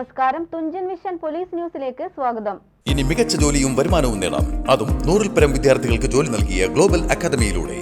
നമസ്കാരം, Thunchan vision police ന്യൂസിലേക്ക് സ്വാഗതം. ഇനി മികച്ച ജോലിയും വരുമാനവും നേടാം, അതും 100-ൽ പരം വിദ്യാർത്ഥികൾക്ക് ജോലി നൽകിയ ഗ്ലോബൽ അക്കാദമിയിലൂടെ.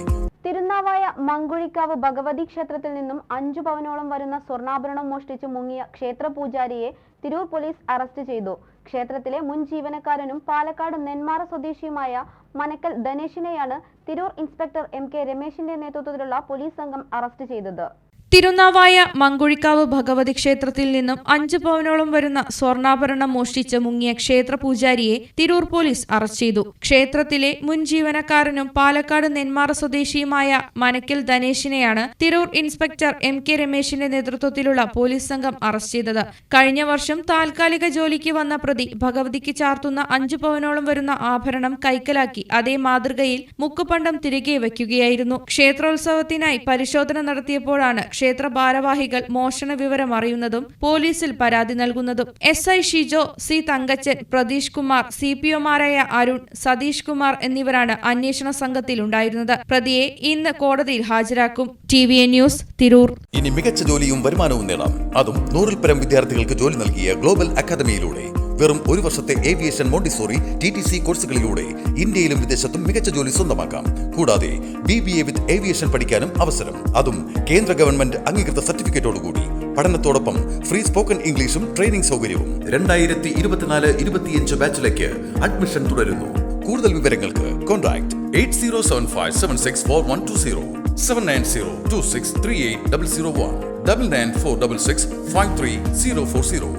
തിരുനാവായ മങ്കുഴിക്കാവ് ഭഗവതി ക്ഷേത്രത്തിൽ നിന്നും 5 പവനോളം വരുന്ന സ്വർണ്ണാഭരണം മോഷ്ടിച്ചു മുങ്ങിയ ക്ഷേത്ര പൂജാരിയെ തിരൂർ പോലീസ് അറസ്റ്റ് ചെയ്തു. ക്ഷേത്രത്തിലെ മുൻ ജീവനക്കാരനും പാലക്കാട് നെന്മാറ സ്വദേശിയുമായ മനക്കൽ ധനേഷിനെയാണ് തിരൂർ ഇൻസ്പെക്ടർ MK രമേശിന്റെ നേതൃത്വത്തിലുള്ള പോലീസ് സംഘം അറസ്റ്റ് ചെയ്തത്. തിരുനാവായ മങ്കുഴിക്കാവ് ഭഗവതി ക്ഷേത്രത്തിൽ നിന്നും 5 പവനോളം വരുന്ന സ്വർണ്ണാഭരണം മോഷ്ടിച്ച് മുങ്ങിയ ക്ഷേത്ര പൂജാരിയെ തിരൂർ പോലീസ് അറസ്റ്റ് ചെയ്തു. ക്ഷേത്രത്തിലെ മുൻ ജീവനക്കാരനും പാലക്കാട് നെന്മാറ സ്വദേശിയുമായ മനക്കൽ ധനേഷിനെയാണ് തിരൂർ ഇൻസ്പെക്ടർ MK രമേശിന്റെ നേതൃത്വത്തിലുള്ള പോലീസ് സംഘം അറസ്റ്റ് ചെയ്തത്. കഴിഞ്ഞ വർഷം താൽക്കാലിക ജോലിക്ക് വന്ന പ്രതി ഭഗവതിക്ക് ചാർത്തുന്ന 5 പവനോളം വരുന്ന ആഭരണം കൈക്കലാക്കി അതേ മാതൃകയിൽ മുക്കുപണ്ടം തിരികെ വയ്ക്കുകയായിരുന്നു. ക്ഷേത്രോത്സവത്തിനായി പരിശോധന നടത്തിയപ്പോഴാണ് ക്ഷേത്ര ഭാരവാഹികൾ മോഷണ വിവരം അറിയുന്നതും പോലീസിൽ പരാതി നൽകുന്നതും. SI ഷിജോ, C തങ്കച്ചൻ, പ്രതീഷ് കുമാർ, CPOമാരായ അരുൺ, സതീഷ് കുമാർ എന്നിവരാണ് അന്വേഷണ സംഘത്തിൽ ഉണ്ടായിരുന്നത്. പ്രതിയെ ഇന്ന് കോടതിയിൽ ഹാജരാക്കും. TVN news, Tirur. ഇനി മികച്ച ജോലിയും വരുമാനവും നേടാം, അതും 100-ൽ പരം വിദ്യാർത്ഥികൾക്ക് ജോലി നൽകിയ ഗ്ലോബൽ അക്കാദമിയിലൂടെ. വെറും 1 വർഷത്തെ ഏവിയേഷൻ മോണ്ടിസോറി TTC കോഴ്സുകളിലൂടെ ഇന്ത്യയിലും വിദേശത്തും മികച്ച ജോലി സ്വന്തമാക്കാം. കൂടാതെ BBA വിത്ത് ഏവിയേഷൻ പഠിക്കാനും അവസരം, അതും കേന്ദ്ര ഗവൺമെന്റ് അംഗീകൃത സർട്ടിഫിക്കറ്റോടുകൂടി. പഠനത്തോടൊപ്പം ഫ്രീ സ്പോക്കൺ ഇംഗ്ലീഷും ട്രെയിനിംഗ് സൗകര്യവും. 2024-25 ബാച്ചിലേക്ക് അഡ്മിഷൻ തുടരുന്നു. കൂടുതൽ വിവരങ്ങൾക്ക് കോൺടാക്ട് 8075764120 79026380001 99466534040.